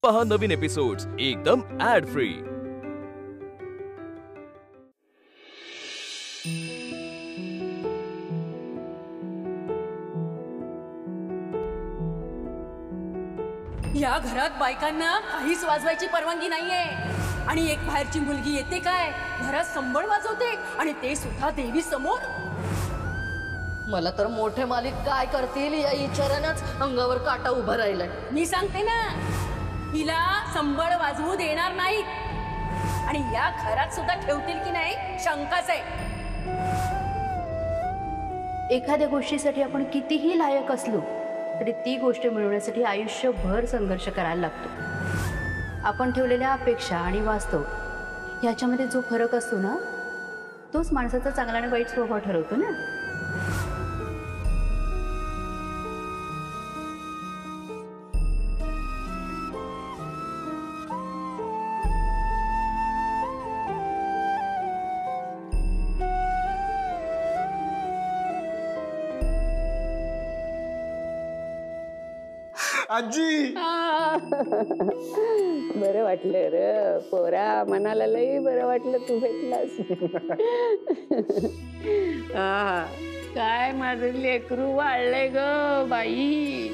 पहा नवीन एपिसोड्स एकदम add free. या घरात बायकांना काहीच वाजवायची परवानगी नाहीये आणि एक बाहेरची मुलगी येते काय घरात संबळ वाजवते आणि ते सुद्धा देवी समोर। मला तर मोठे मालिक काय करतील या विचारानंच अंगावर काटा उभा राहिलाय। मी सांगते ना हिला संबळ वाजवू देणार नाहीत आणि या घरात सुद्धा ठेवतील की नाही शंकाच आहे। एखाद्या गोष्टीसाठी आपण कितीही लायक असलो तरी ती गोष्ट मिळवण्यासाठी आयुष्यभर संघर्ष करायला लागतो। आपण ठेवलेल्या अपेक्षा आणि वास्तव याच्यामध्ये जो फरक असतो ना तोच माणसाचा चांगला आणि वाईट स्वभाव ठरवतो ना। आजी बरं वाटलं रे पोरा, मनाला लई बरं वाटलं तू भेटलास। काय माझं लेकरू वाढलंय ग बाई।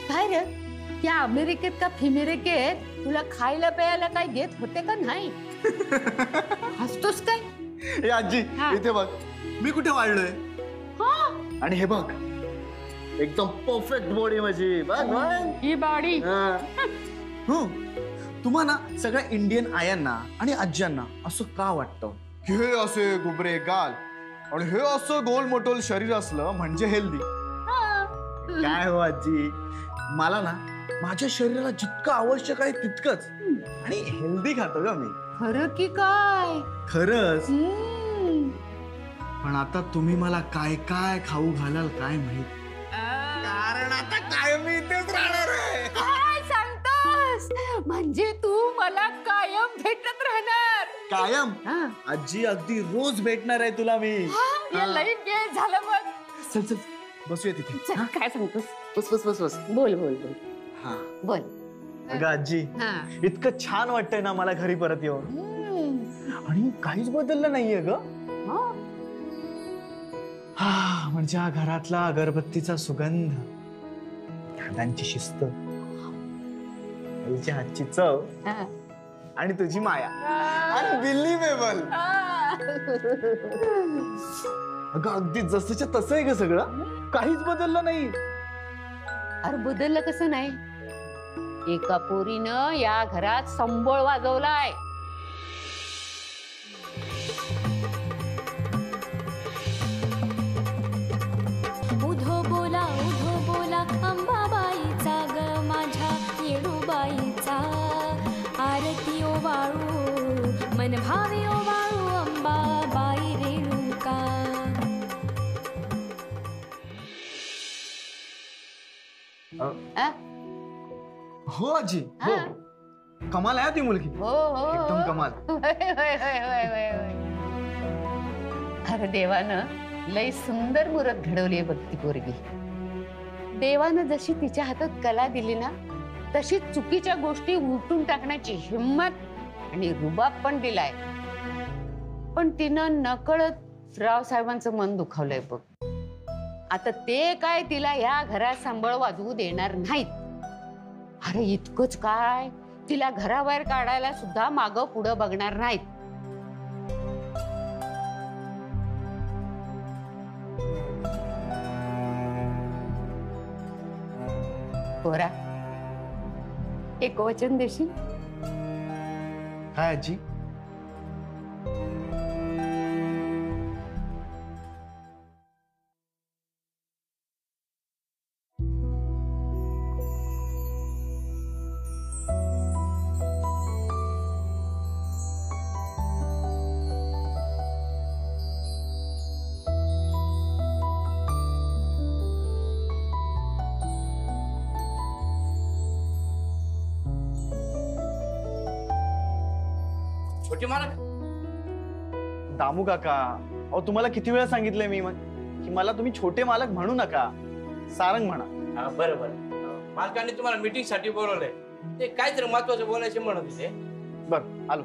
काय रे त्या अमेरिकेत का फिमेरिकेत तुला खायला प्यायला काय देत होते का नाही? हसतोस काय? हे आजी इथे बघ मी कुठे वाढलोय आणि हे बघ एकदम परफेक्ट बॉडी माझी बघ ही बॉडी। तुम्हाला सगळ्या इंडियन आयांना आणि आज्यांना असं का वाटतं की हे असे गुबरे गाल आणि हे असं गोल मोठोल शरीर असलं म्हणजे हेल्दी? काय हो आजी, मला ना माझ्या शरीराला जितकं आवश्यक आहे तितकंच आणि हेल्दी खातो ग मी। खरं की काय? खरंच। पण आता तुम्ही मला काय काय खाऊ घालाल काय माहित, कारण आता काय मी इथेच राहणार आहे। काय सांगतोस? म्हणजे तू मला कायम भेटत राहणार? कायम? आजी अगदी रोज भेटणार आहे तुला मी। लई वेळ झालं मग। चल चल बसूया तिथे। काय सांगतोस? बस बस बस बस बोल बोल बोल हा बोल। अगं आजी इतकं छान वाटतंय ना मला घरी परत येऊन आणि काहीच बदललं नाहीये ग। हा म्हणजे हा घरातला अगरबत्तीचा सुगंध, दादांची शिस्त, आईच्या हातची चव आणि तुझी माया अनबिलीव्हेबल। अगं अगदी जसंच्या तसं आहे ग सगळं, काहीच बदललं नाही। अरे बदललं कसं नाही? एका पोरीनं या घरात संबळ वाजवलाय। उधो बोला अंबाबाईचा ग माझ्या येडूबाईचा, आरती ओ वाळू मन भावे ओ वाळू अंबाबाई रेणुका। हो आजी हो, कमाल आहे ती मुलगी। हो हो एकदम कमाल। अरे देवानं लई सुंदर मूर्त घडवली बघ ती पोरगी। देवानं जशी तिच्या हातात कला दिली ना तशी चुकीच्या गोष्टी उलटून टाकण्याची हिम्मत आणि रुबाब पण दिलाय। पण तिनं नकळत रावसाहेबांचं मन दुखावलंय बघ। आता ते काय तिला या घरात संबळ वाजवू देणार नाहीत। अरे इतकंच काय, तिला घराबाहेर काढायला सुद्धा मागं पुढं बघणार नाहीत। पोरा एक वचन देशील? काय आजी? छोटे मालक दामू काका, अहो तुम्हाला किती वेळा सांगितलंय मी की मला तुम्ही छोटे मालक म्हणू नका, सारंग म्हणा। बरं बरं मालकाने तुम्हाला मीटिंग साठी बोलवलंय. ते काहीतरी महत्वाचं बोलायचे म्हणत होते. बर आलो.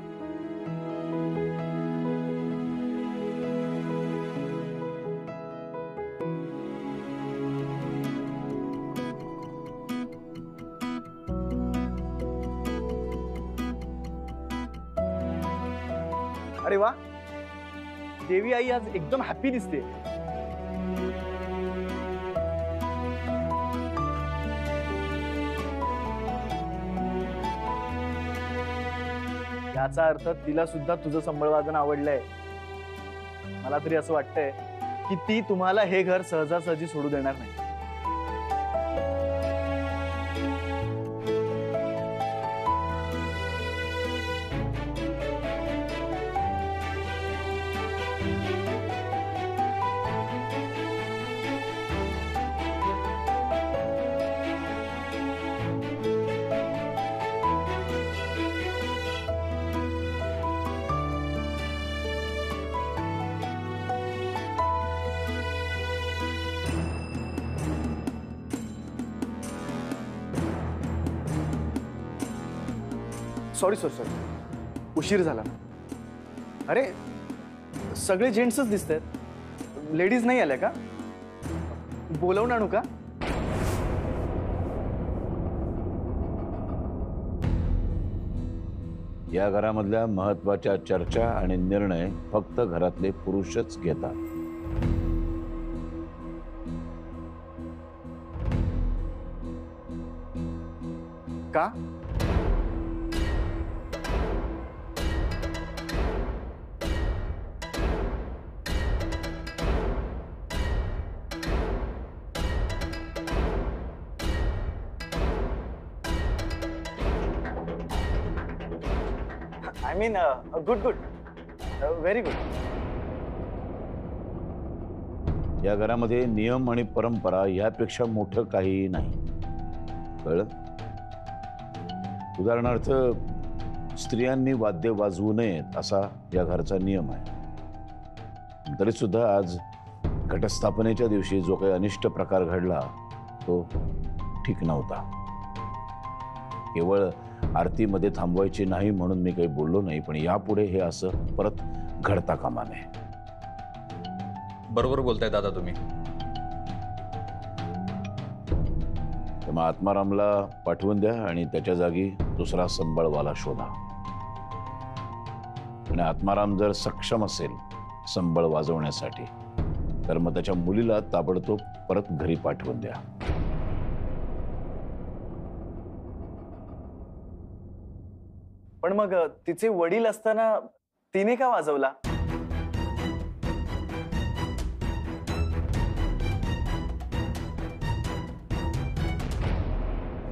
अरे वा, देवी आई आज एकदम हॅपी दिसते. याचा अर्थ तिला सुद्धा तुझं संबळवादन आवडलंय. मला तरी असं वाटतंय की ती तुम्हाला हे घर सहजासहजी सोडू देणार नाही. सॉरी सॉरी, उशीर झाला. अरे सगळे जेंट्सच दिसत आहेत, लेडीज नाही आल्या का? बोलवून आणू का? या घरामधल्या महत्वाच्या चर्चा आणि निर्णय फक्त घरातले पुरुषच घेतात. का? I mean, good, very good. या घरामध्ये नियम आणि परंपरा यापेक्षा मोठं काही नाही. कळलं? उदाहरणार्थ स्त्रियांनी वाद्य वाजवू नयेत असा या घरचा नियम आहे. तरी सुद्धा आज घटस्थापनेच्या दिवशी जो काही अनिष्ट प्रकार घडला तो ठीक नव्हता. केवळ आरतीमध्ये थांबवायची नाही म्हणून मी काही बोललो नाही, पण यापुढे हे असं परत घडता कामा नये. बरोबर बोलताय दादा तुम्ही. तेव्हा आत्मारामला पाठवून द्या आणि त्याच्या जागी दुसरा संबळवाला शोधा. आणि आत्माराम जर सक्षम असेल संबळ वाजवण्यासाठी तर मग त्याच्या मुलीला ताबडतोब परत घरी पाठवून द्या. पण मग तिचे वडील असताना तिने का वाजवला?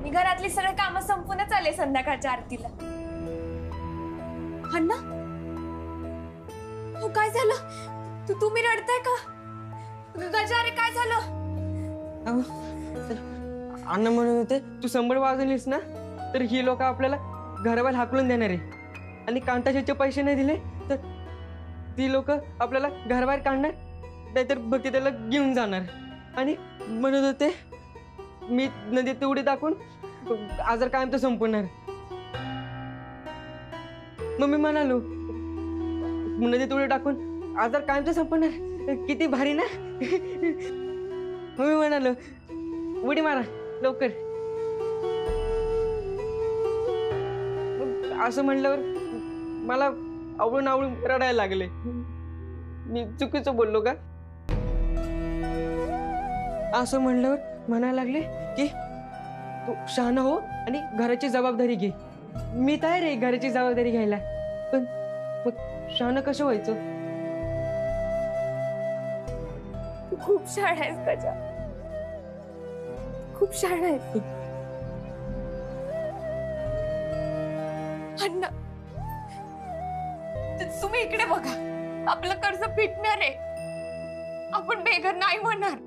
मी घरातली सगळे कामं संपूनच आले संध्याकाळच्या आरतीला. अण्णा, हो काय झालं? तुम्ही रडताय का? गजा रे काय झालं? अण्णा म्हणत होते तू संबळ वाजवलीस ना तर ही लोक आपल्याला घराबाहेर हाकलून देणार आहे, आणि कांताचे पैसे नाही दिले तर ती लोक आपल्याला घराबाहेर काढणार, नाहीतर भक्ती त्याला घेऊन जाणार. आणि म्हणत होते मी नदीत उडी टाकून आजार कायम तर संपवणार. मग मी म्हणालो नदीत उडी टाकून आजार कायम तर संपवणार, किती भारी ना. मग मी म्हणालो उडी मारा लवकर. असं म्हणल्यावर मला आवडून आवडून रडायला लागले. मी चुकीचं बोललो का? असं म्हणल्यावर म्हणायला लागले की तू शहाणा हो आणि घराची जबाबदारी घे. मी तयार आहे घराची जबाबदारी घ्यायला, पण मग शहाणा कसं व्हायचं? तू खूप शहाणा आहेस गजा, खूप शहाणा आहेस. अण्णा तुम्ही इकडे बघा, आपलं कर्ज फिटणार आहे, आपण बेघर नाही होणार.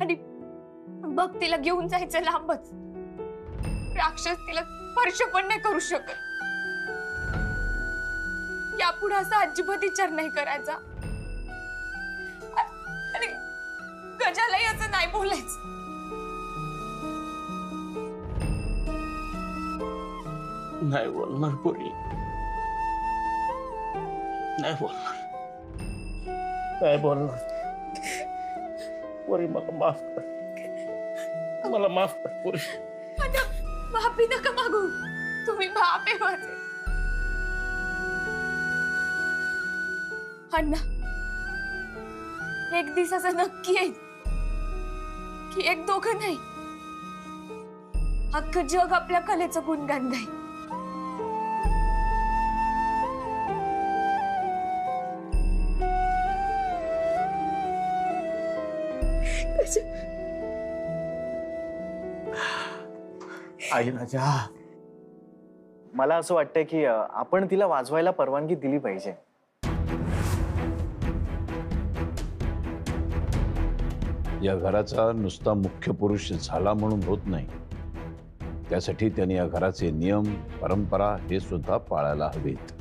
आणि भक्तीला घेऊन जायचं लांबच, राक्षस तिला स्पर्श पण नाही करू शकत. यापुढे असा अजिबात विचार नाही करायचा, आणि गजालाही असं नाही बोलायचं. नाही बोलणार पोरी, नाही बोलणार, नाही बोलणार. पोरी मला माफ कर, मला माफ कर पोरी. माफी नका मागू, तुम्ही बाप आहे माझे. अण्णा, एक दिवसाचं नक्की आहे की एक दोघं नाही, अख्खं जग आपल्या कलेचं गुणगान गाईल. आई राजा, मला असं वाटतंय की आपण तिला वाजवायला परवानगी दिली पाहिजे. या घराचा नुसता मुख्य पुरुष झाला म्हणून होत नाही, त्यासाठी त्यांनी या घराचे नियम परंपरा हे सुद्धा पाळायला हवेत.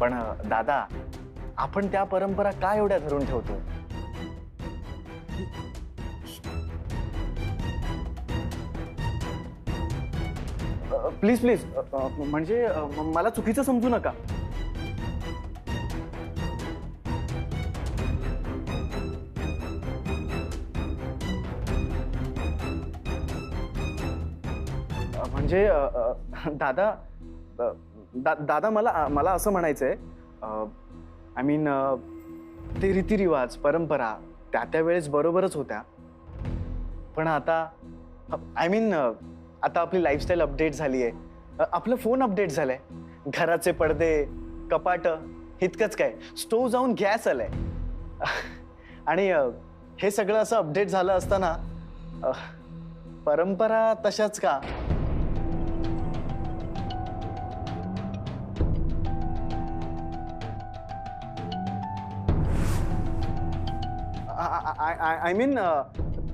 पण दादा, आपण त्या परंपरा काय एवढ्या धरून ठेवतो? प्लीज प्लीज, म्हणजे मला चुकीचं समजू नका. म्हणजे दादा दादा मला असं म्हणायचंय, आय मीन ते रीतिरिवाज परंपरा त्या वेळेस बरोबरच होत्या, पण आता आय मीन आता आपली लाईफस्टाईल अपडेट झाली आहे, आपलं फोन अपडेट झालंय, घराचे पडदे कपाट इतकंच काय, स्टोव जाऊन गॅस आलाय, आणि हे सगळं असं अपडेट झालं असताना परंपरा तशाच का? आय मीन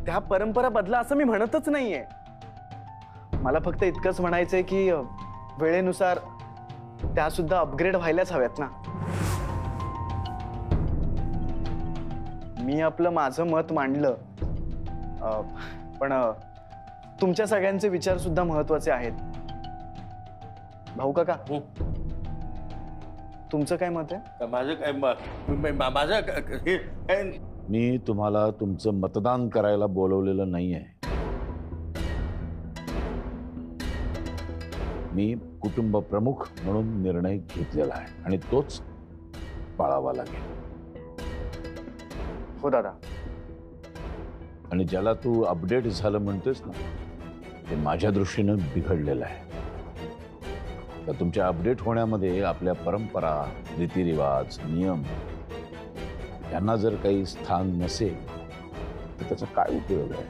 त्या परंपरा बदला असं मी म्हणतच नाहीये. मला फक्त इतकंच म्हणायचंय की वेळेनुसार त्या सुद्धा अपग्रेड व्हायलाच हव्यात ना. मी आपलं माझं मत मांडलं, पण तुमच्या सगळ्यांचे विचार सुद्धा महत्वाचे आहेत. भाऊ काका, तुमचं काय मत आहे? माझं मी तुम्हाला तुमचं मतदान करायला बोलवलेलं नाहीये. मी कुटुंब प्रमुख म्हणून निर्णय घेतलेला आहे आणि तोच पाळावा लागेल. हो दादा. आणि ज्याला तू अपडेट झालं म्हणतोस ना, ते माझ्या दृष्टीनं बिघडलेलं आहे. तर तुमच्या अपडेट होण्यामध्ये आपल्या परंपरा, रीतिरिवाज, नियम यांना जर काही स्थान नसेल तर त्याचा काय उपयोग आहे?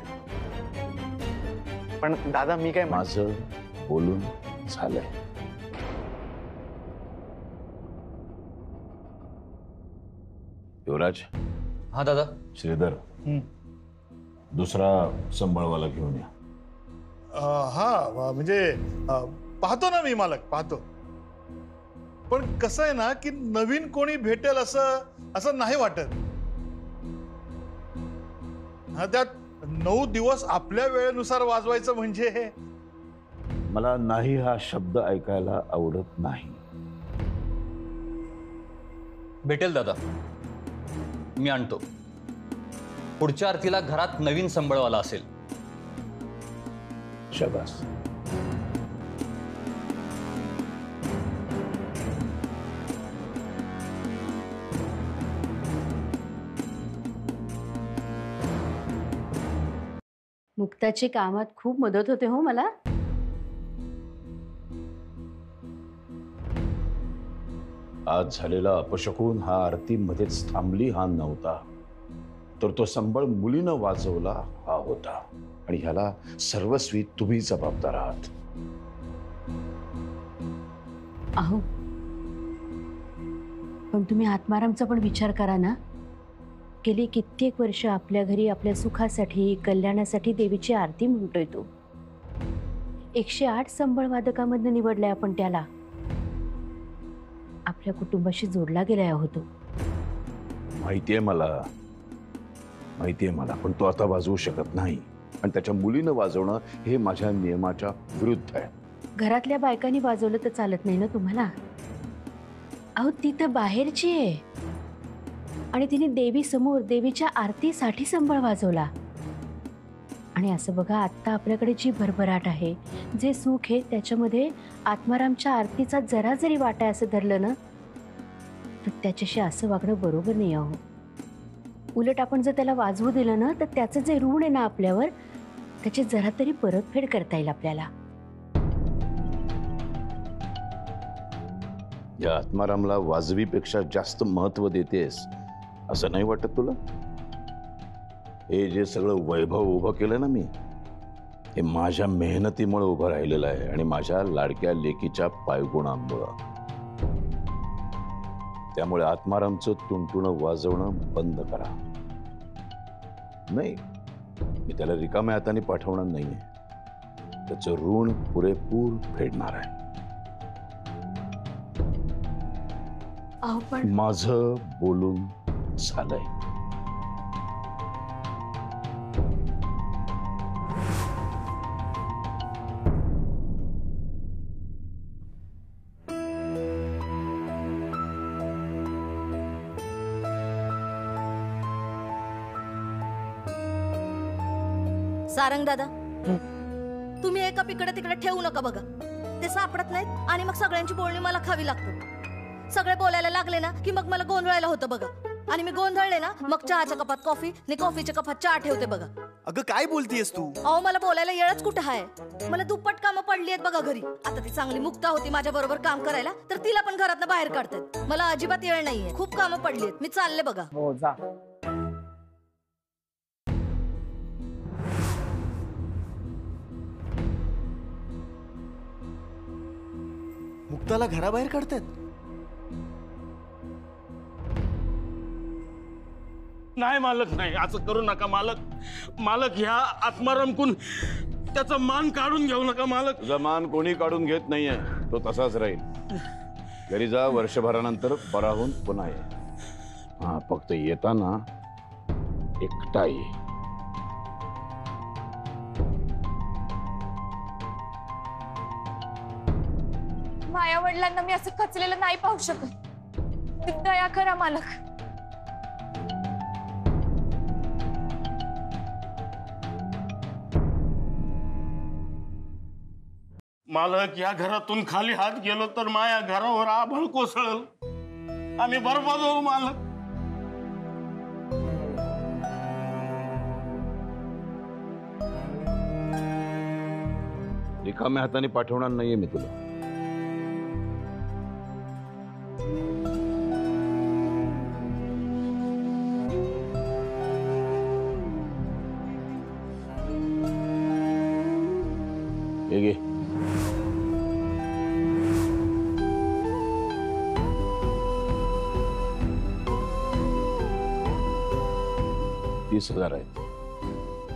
पण दादा, मी काय माझं बोलून झालंय. युवराज. हा दादा. श्रीधर, दुसरा संभाळवाला घेऊन या. हा म्हणजे पाहतो ना मी, मालक पाहतो. पण कसं आहे ना की नवीन कोणी भेटेल असं नाही वाटत. हा, त्यात 9 दिवस आपल्या वेळेनुसार वाजवायचं म्हणजे. मला नाही हा शब्द ऐकायला आवडत नाही. भेटेल दादा, मी आणतो. पुढच्या आरतीला घरात नवीन संबळवाला असेल. शाबास. मुक्ताची कामात खूप मदत होते हो मला. आज झालेला अपशकुन हा आरतीमध्येच थांबली हा नव्हता, तर तो संबळ मुलीनं वाजवला हा होता. आणि ह्याला सर्वस्वी तुम्ही जबाबदार आहात. अहो, पण तुम्ही आत्मारामचा पण विचार करा ना. गेली कित्येक वर्ष आपल्या घरी आपल्या सुखासाठी, कल्याणासाठी देवीची आरती म्हणतोय तो. 108 संबळ वादकामधनं निवडलाय आपण त्याला. आपल्या कुटुंबाशी जोडला गेलाय होतो. माहितीये मला, पण तो आता वाजवू शकत नाही. आणि त्याच्या मुलीनं वाजवणं हे माझ्या नियमाच्या विरुद्ध आहे. घरातल्या बायकांनी वाजवलं तर चालत नाही ना तुम्हाला? अहो ती तर बाहेरची आहे आणि तिने देवी समोर देवीच्या आरतीसाठी संबळ वाजवला. आणि असं बघा, आत्ता आपल्याकडे जी भरभराट आहे, जे सुख आहे, त्याच्यामध्ये आत्मारामच्या आरतीचा जरा जरी वाटा असं धरलं ना तर त्याच्याशी असं वागणं बरोबर नाही. अहो उलट आपण जर त्याला वाजवू दिलं ना तर त्याचं जे ऋण आहे ना आपल्यावर, त्याची जरा तरी परतफेड करता येईल आपल्याला. या आत्मारामला वाजवीपेक्षा जास्त महत्व देतेस असं नाही वाटत तुला? हे जे सगळं वैभव उभं केलं ना मी, हे माझ्या मेहनतीमुळे उभं राहिलेलं आहे आणि माझ्या लाडक्या लेकीच्या पायगुणांमुळं. त्यामुळे आत्मारामचं तुणतुणं वाजवणं बंद करा. नाही, मी त्याला रिकाम्या हाताने पाठवणार नाहीये. त्याचं ऋण पुरेपूर फेडणार आहे. माझं बोलून झालंय. सारंग दादा, तुम्ही एका इकडे तिकडे ठेवू नका बघा. ते सापडत नाहीत आणि मग सगळ्यांची बोलणी मला खावी लागते. सगळे बोलायला लागले ना की मग मला गोंधळायला होतं बघा. आणि मी गोंधळले ना मग चहाच्या कपात कॉफी आणि कॉफीच्या कपात चहा ठेवते बघा. अगं काय बोलतीयस तू? अहो मला बोलायला येळच कुठं आहे? मला दुप्पट कामं पडली आहेत बघा घरी. आता ती चांगली मुक्ता होती माझ्या बरोबर काम करायला, तर तिला पण घरातनं बाहेर काढतात. मला अजिबात येळ नाहीये. खूप कामं पडली आहेत. मी चालले बघा. हो जा. मुक्ताला घराबाहेर काढतात? नाही मालक, नाही, असं करू नका मालक. मालक, ह्या आत्मारामकून त्याचा मान काढून घेऊ नका मालक. तुझा मान कोणी काढून घेत नाहीये, तो तसाच राहील. घरी जा, वर्षभरानंतर बरा होऊन पुन्हा ये. हा, फक्त येताना एकटा ये. माया वडिलांना मी असं कचलेलं नाही पाहू शकत. दया करा मालक. मालक, या घरातून खाली हात गेलो तर माया घरावर आभाळ कोसळल. आम्ही बरबाद होऊ मालक. रिकाम्या हाताने पाठवणार नाहीये मी तुला. हे घे. $30,000 आहेत.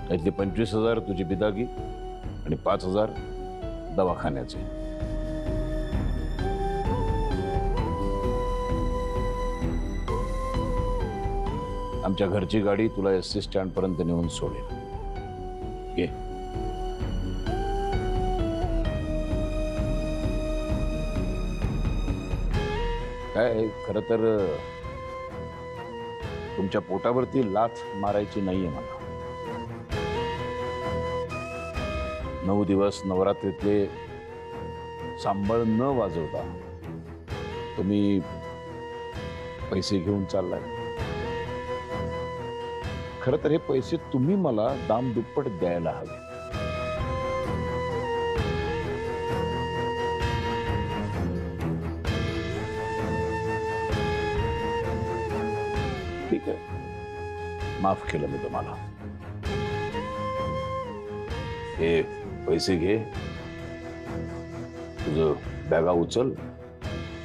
त्यातले 25,000 तुझी बिदागी आणि 5,000 दवाखान्याचे. आमच्या घरची गाडी तुला एसटी स्टँड पर्यंत नेऊन सोडेल. घे. काय खरं तर तुमच्या पोटावरती लाथ मारायची नाहीये मला. 9 दिवस नवरात्रीतले सांबळ न वाजवता तुम्ही पैसे घेऊन चाललाय. खरं तर हे पैसे तुम्ही मला दाम दुप्पट द्यायला हवे. ठीक आहे, माफ केलं मी तुम्हाला. हे पैसे घे, तुझं बॅगा उचल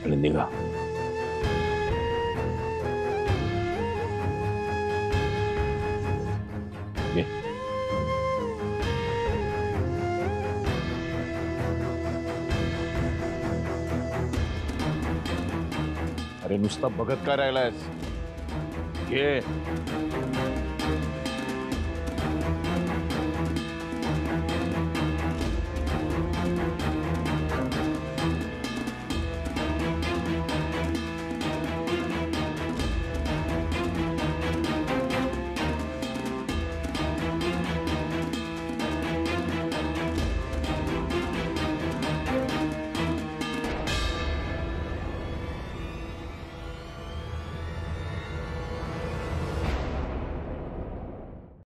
आणि निघा. अरे नुसता बघत काय राहिलायस? घे.